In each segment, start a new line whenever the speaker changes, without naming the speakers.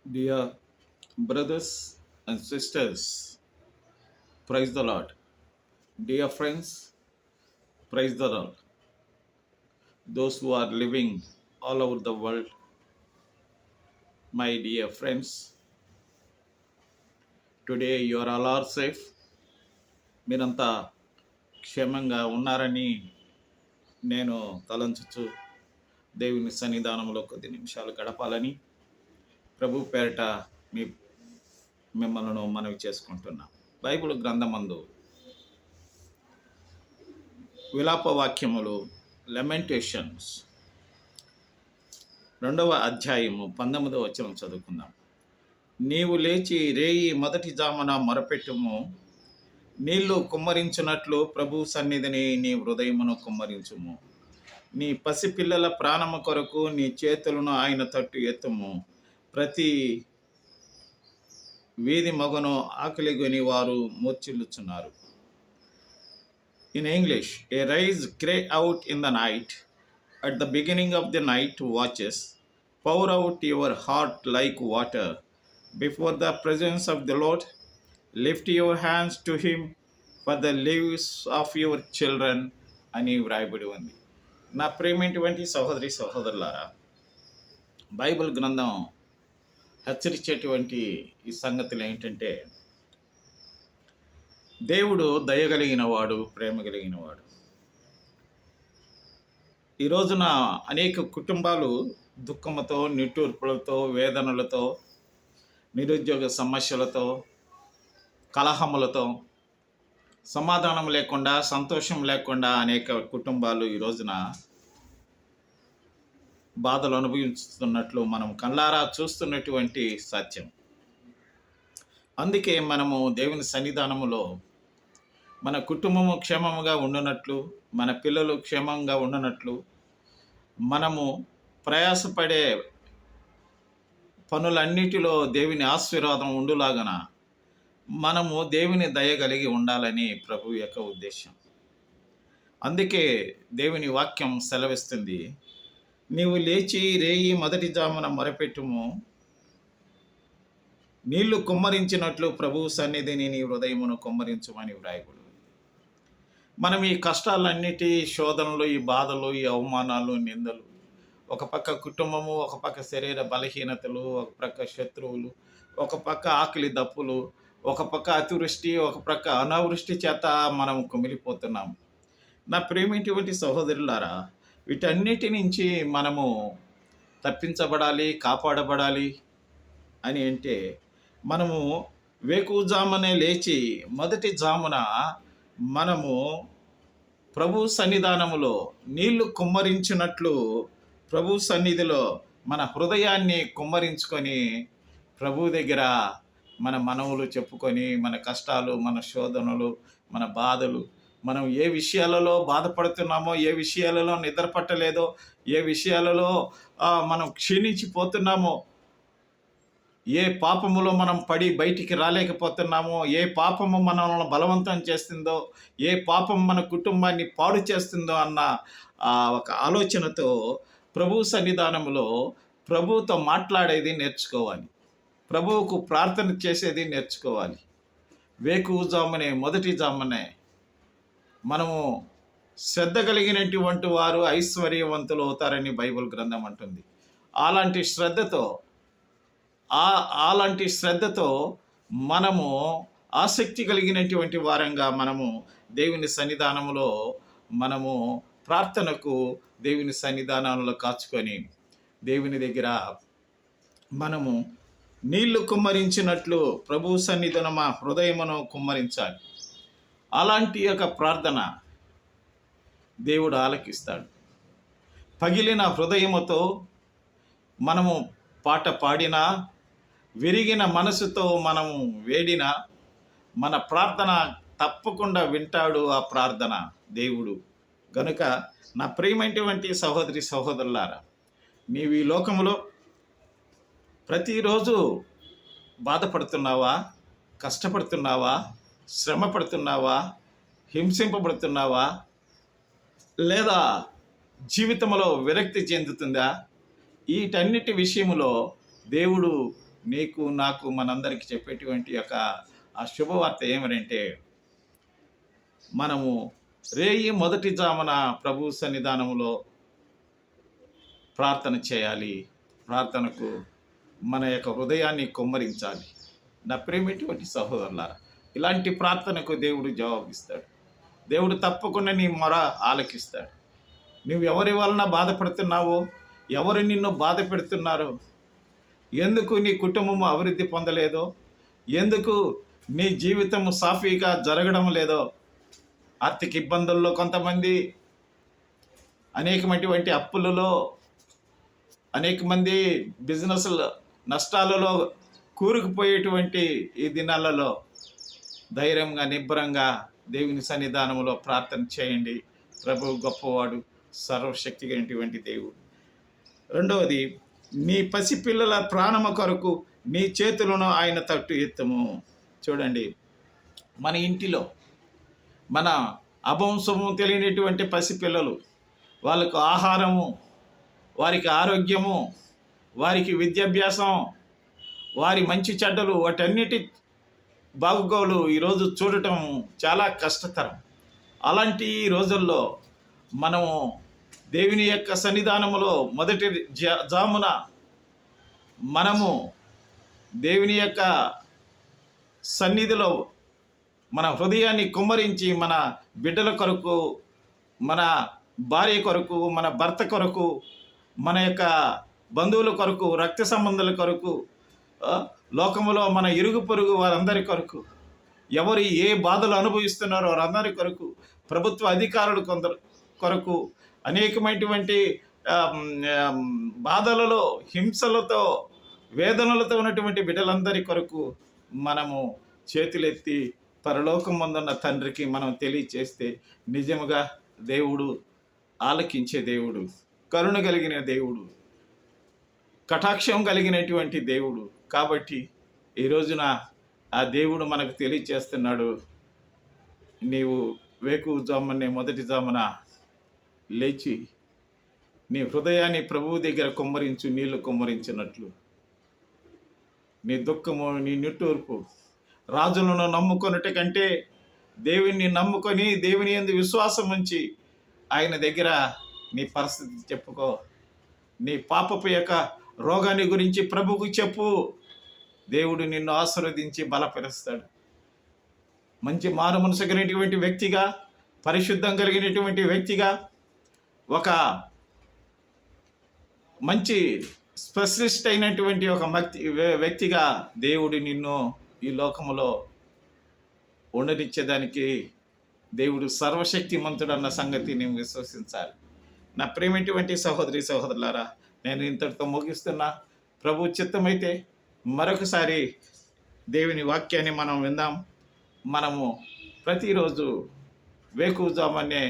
Dear brothers and sisters, praise the Lord. Dear friends, praise the Lord. Those who are living all over the world, my dear friends, today you are all are safe. మీరంతా క్షేమంగా ఉన్నారని నేను తలంచుచు దేవుని సన్నిధానంలో కొద్ది నిమిషాలు గడపాలని ప్రభు పేరిట మీ మిమ్మల్ని మనవి చేసుకుంటున్నాం. బైబిల్ గ్రంథమందు విలాప వాక్యములు లెమెంటేషన్స్ 2వ అధ్యాయము 19వ వచనం చదువుకుందాం. నీవు లేచి రేయి మొదటి జామున మొరపెట్టుము, నీళ్లు కుమ్మరించున్నట్లు ప్రభు సన్నిధిని నీ హృదయమును కుమ్మరించుము. నీ పసిపిల్లల ప్రాణము కొరకు నీ చేతులను ఆయన తట్టు ఎత్తుము. ప్రతి వీధి మగను ఆకలిగొని వారు మూర్ఛిల్లుచున్నారు. In English, a rise cry out in the night, at the beginning of the night watches, pour out your heart like water before the presence of the Lord. Lift your hands to him for the lives of your children అని వ్రాయబడి ఉంది. నా ప్రేమటువంటి సహోదరి సహోదరులారా, Bible గ్రంథం హెచ్చరించేటువంటి ఈ సంగతులు ఏంటంటే, దేవుడు దయగలిగిన వాడు, ప్రేమ కలిగిన వాడు. ఈ రోజున అనేక కుటుంబాలు దుఃఖముతో, నిట్టూర్పులతో, వేదనలతో, నిరుద్యోగ సమస్యలతో, కలహములతో, సమాధానం లేకుండా, సంతోషం లేకుండా అనేక కుటుంబాలు ఈ రోజున బాధలు అనుభవిస్తున్నట్లు మనం కళ్ళారా చూస్తున్నటువంటి సత్యం. అందుకే మనము దేవుని సన్నిధానములో మన కుటుంబము క్షేమముగా ఉండునట్లు, మన పిల్లలు క్షేమంగా ఉండునట్లు, మనము ప్రయాసపడే పనులన్నిటిలో దేవుని ఆశీర్వాదం ఉండులాగన మనము దేవుని దయ కలిగి ఉండాలని ప్రభు యొక్క ఉద్దేశం. అందుకే దేవుని వాక్యం సెలవిస్తుంది, నీవు లేచి రేయి మొదటి జామున మొరపెట్టుము, నీళ్లు కుమ్మరించినట్లు ప్రభు సన్నిధిని నీ హృదయమును కుమ్మరించుమని వ్రాయబడు. మనం ఈ కష్టాలన్నిటి, శోధనలు, ఈ బాధలు, ఈ అవమానాలు, నిందలు, ఒక పక్క కుటుంబము, ఒక పక్క శరీర బలహీనతలు, ఒక పక్క శత్రువులు, ఒక పక్క ఆకలి దప్పులు, ఒక పక్క అతివృష్టి, ఒక పక్క అనావృష్టి చేత మనం కుమిలిపోతున్నాం. నా ప్రేమటువంటి సహోదరులారా, వీటన్నిటి నుంచి మనము తప్పించబడాలి, కాపాడబడాలి అని అంటే, మనము వేకువజామునే లేచి మొదటి జామున మనము ప్రభు సన్నిధానములో నీళ్లు కుమ్మరించినట్లు ప్రభు సన్నిధిలో మన హృదయాన్ని కుమ్మరించుకొని ప్రభు దగ్గర మన మనవులు చెప్పుకొని, మన కష్టాలు, మన శోధనలు, మన బాధలు, మనం ఏ విషయాలలో బాధపడుతున్నామో, ఏ విషయాలలో నిద్ర పట్టలేదో, ఏ విషయాలలో మనం క్షీణించిపోతున్నామో, ఏ పాపములో మనం పడి బయటికి రాలేకపోతున్నామో, ఏ పాపము మనల్ని బలవంతం చేస్తుందో, ఏ పాపం మన కుటుంబాన్ని పాడు చేస్తుందో అన్న ఒక ఆలోచనతో ప్రభు సన్నిధానంలో ప్రభువుతో మాట్లాడేది నేర్చుకోవాలి, ప్రభువుకు ప్రార్థన చేసేది నేర్చుకోవాలి. వేకువజామునే, మొదటి జామునే మనము శ్రద్ధ కలిగినటువంటి వారు ఐశ్వర్యవంతులు అవుతారని బైబిల్ గ్రంథం అంటుంది. అలాంటి శ్రద్ధతో మనము ఆసక్తి కలిగినటువంటి వారంగా మనము దేవుని సన్నిధానంలో మనము ప్రార్థనకు దేవుని సన్నిధానంలో కాచుకొని దేవుని దగ్గర మనము నీళ్లు కుమ్మరించినట్లు ప్రభు సన్నిధిన మా హృదయమును కుమ్మరించాలి. అలాంటి యొక్క ప్రార్థన దేవుడు ఆలకిస్తాడు. పగిలిన హృదయముతో మనము పాట పాడినా, విరిగిన మనసుతో మనము వేడిన మన ప్రార్థన తప్పకుండా వింటాడు. ఆ ప్రార్థన దేవుడు గనుక నా ప్రియమైనటువంటి సహోదరి సహోదరులారా, నీవు ఈ లోకములో ప్రతిరోజు బాధపడుతున్నావా, కష్టపడుతున్నావా, శ్రమ పడుతున్నావా, హింసింపబడుతున్నావా, లేదా జీవితంలో విరక్తి చెందుతుందా? వీటన్నిటి విషయంలో దేవుడు నీకు నాకు మనందరికీ చెప్పేటువంటి యొక్క ఆ శుభవార్త ఏమనంటే, మనము రేయి మొదటి జామున ప్రభు సన్నిధానంలో ప్రార్థన చేయాలి. ప్రార్థనకు మన యొక్క హృదయాన్ని కుమ్మరించాలి. నా ప్రేమటువంటి సహోదరులారా, ఇలాంటి ప్రార్థనకు దేవుడు జవాబిస్తాడు. దేవుడు తప్పకుండా నీ మొర ఆలకిస్తాడు. నువ్వు ఎవరి వలన బాధపడుతున్నావో, ఎవరు నిన్ను బాధ పెడుతున్నారో, ఎందుకు నీ కుటుంబము అభివృద్ధి పొందలేదో, ఎందుకు నీ జీవితము సాఫీగా జరగడం లేదో, ఆర్థిక ఇబ్బందుల్లో కొంతమంది, అనేకమైనటువంటి అప్పులలో, అనేక మంది బిజినెస్ నష్టాలలో కూరుకుపోయేటువంటి ఈ దినాలలో ధైర్యంగా నిబ్బరంగా దేవుని సన్నిధానంలో ప్రార్థన చేయండి. ప్రభువు గొప్పవాడు, సర్వశక్తి అయినటువంటి దేవుడు. రెండవది, నీ పసిపిల్లల ప్రాణము కొరకు నీ చేతులను ఆయన తట్టు ఎత్తము. చూడండి, మన ఇంటిలో మన అభంశము తెలియనటువంటి పసిపిల్లలు, వాళ్ళకు ఆహారము, వారికి ఆరోగ్యము, వారికి విద్యాభ్యాసం, వారి మంచి చెడ్డలు, వాటన్నిటి బాగోగులు ఈరోజు చూడటం చాలా కష్టతరం. అలాంటి రోజుల్లో మనము దేవుని యొక్క సన్నిధానములో మొదటి జామున మనము దేవుని యొక్క సన్నిధిలో మన హృదయాన్ని కుమ్మరించి మన బిడ్డల కొరకు, మన భార్య కొరకు, మన భర్త కొరకు, మన యొక్క బంధువుల కొరకు, రక్త సంబంధాల కొరకు, లోకములో మన ఇరుగు పొరుగు వారందరి కొరకు, ఎవరు ఏ బాధలు అనుభవిస్తున్నారో వారందరి కొరకు, ప్రభుత్వ అధికారులు కొందరు కొరకు, అనేకమైనటువంటి బాధలలో, హింసలతో, వేదనలతో ఉన్నటువంటి బిడ్డలందరి కొరకు మనము చేతులెత్తి పరలోకం ముందున్న తండ్రికి మనం తెలియచేస్తే నిజముగా దేవుడు ఆలకించే దేవుడు, కరుణ కలిగిన దేవుడు, కటాక్షం కలిగినటువంటి దేవుడు. కాబట్టి ఈ రోజున ఆ దేవుడు మనకు తెలియచేస్తున్నాడు, నీవు వేకువజామునే మొదటి జామున లేచి నీ హృదయాన్ని ప్రభువు దగ్గర కుమ్మరించు, నీళ్లు కుమ్మరించినట్లు. నీ దుఃఖము, నీ నిట్టూర్పు, రాజులను నమ్ముకొనుట కంటే దేవుని నమ్ముకొని దేవుని యందు విశ్వాసం ఉంచి ఆయన దగ్గర నీ పరిస్థితి చెప్పుకో. నీ పాపపు యొక్క రోగాన్ని గురించి ప్రభువుకు చెప్పు. దేవుడు నిన్ను ఆశీర్వదించి బలపరుస్తాడు. మంచి మారు మనసు కలిగినటువంటి వ్యక్తిగా, పరిశుద్ధం కలిగినటువంటి వ్యక్తిగా, ఒక మంచి స్పెషలిస్ట్ అయినటువంటి ఒక వ్యక్తిగా దేవుడు నిన్ను ఈ లోకములో ఉండనిచ్చేదానికి దేవుడు సర్వశక్తిమంతుడు అన్న సంగతి నేను విశ్వసించాలి. నా ప్రేమటువంటి సహోదరి సహోదరులారా, నేను ఇంతటితో ముగిస్తున్నా. ప్రభు చిత్తమైతే మరొకసారి దేవుని వాక్యాన్ని మనం విందాం. మనము ప్రతిరోజు వేకువజామునే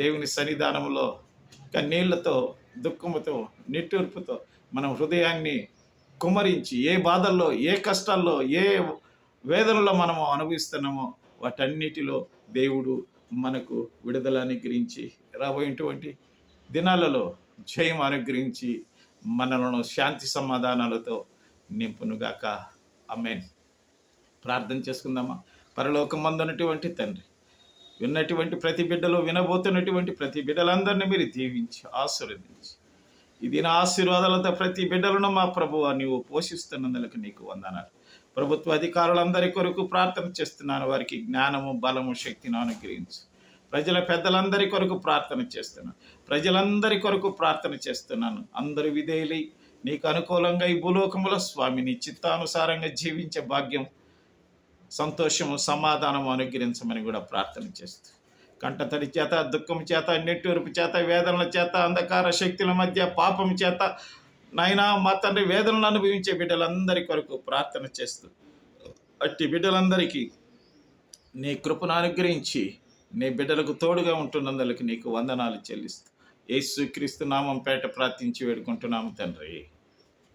దేవుని సన్నిధానంలో కన్నీళ్లతో, దుఃఖముతో, నిట్టూర్పుతో మనం హృదయాన్ని కుమ్మరించి, ఏ బాధల్లో, ఏ కష్టాల్లో, ఏ వేదనలో మనము అనుభవిస్తున్నామో వాటన్నిటిలో దేవుడు మనకు విడుదల అనుగ్రహించి, రాబోయేటువంటి దినాలలో జయం అనుగ్రహించి మనలను శాంతి సమాధానాలతో నింపునుగాక. ఆమేన్. ప్రార్థన చేసుకుందామా. పరలోకమందున్నటువంటి తండ్రి, విన్నటువంటి ప్రతి బిడ్డలో, వినబోతున్నటువంటి ప్రతి బిడ్డలందరినీ మీరు దీవించి ఆశీర్వదించి, ఇది నా ఆశీర్వాదాలతో ప్రతి బిడ్డలను మా ప్రభువా నీవు పోషిస్తున్నందుకు నీకు వందనాలు. ప్రభుత్వ అధికారులందరి కొరకు ప్రార్థన చేస్తున్నాను. వారికి జ్ఞానము, బలము, శక్తిని అనుగ్రహించు. ప్రజల పెద్దలందరి కొరకు ప్రార్థన చేస్తున్నాను. ప్రజలందరి కొరకు ప్రార్థన చేస్తున్నాను. అందరు విధేయులై నీకు అనుకూలంగా ఈ భూలోకముల స్వామిని చిత్తానుసారంగా జీవించే భాగ్యం, సంతోషము, సమాధానము అనుగ్రహించమని కూడా ప్రార్థన చేస్తూ, కంటతడి చేత, దుఃఖం చేత, నిట్టూర్పు చేత, వేదనల చేత, అంధకార శక్తుల మధ్య పాపం చేత నాయనా మా తండ్రి వేదనలు అనుభవించే బిడ్డలందరి కొరకు ప్రార్థన చేస్తూ, అట్టి బిడ్డలందరికీ నీ కృపను అనుగ్రహించి నీ బిడ్డలకు తోడుగా ఉంటున్నందుకు నీకు వందనాలు చెల్లిస్తూ యేసుక్రీస్తు నామం పేట ప్రార్థించి వేడుకుంటున్నాము తండ్రి.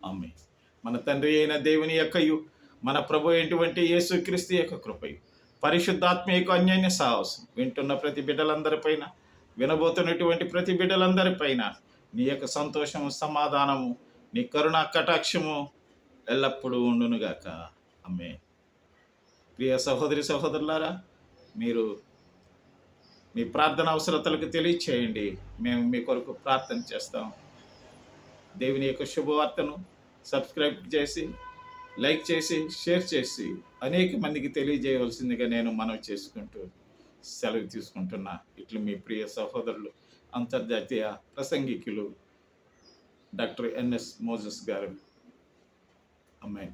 ఆమేన్. మన తండ్రి అయిన దేవుని యొక్కయు, మన ప్రభు అయినటువంటి యేసుక్రీస్తు యొక్క కృపయు, పరిశుద్ధాత్మ యొక్క అన్యోన్య సాహసం వింటున్న ప్రతి బిడ్డలందరిపైన, వినబోతున్నటువంటి ప్రతి బిడ్డలందరిపైన నీ యొక్క సంతోషము, సమాధానము, నీ కరుణ కటాక్షము ఎల్లప్పుడూ ఉండునుగాక. అమ్మే. ప్రియ సహోదరి సహోదరులారా, మీరు మీ ప్రార్థన అవసరతలకు తెలియచేయండి. మేము మీ కొరకు ప్రార్థన చేస్తాం. దేవుని యొక్క శుభవార్తను సబ్స్క్రైబ్ చేసి, లైక్ చేసి, షేర్ చేసి అనేక మందికి తెలియజేయవలసిందిగా నేను మనవి చేసుకుంటూ సెలవు తీసుకుంటున్నా. ఇట్లు మీ ప్రియ సహోదరులు, అంతర్జాతీయ ప్రసంగికులు డాక్టర్ ఎన్ఎస్ మోజెస్ గారు. అమ్మాయి.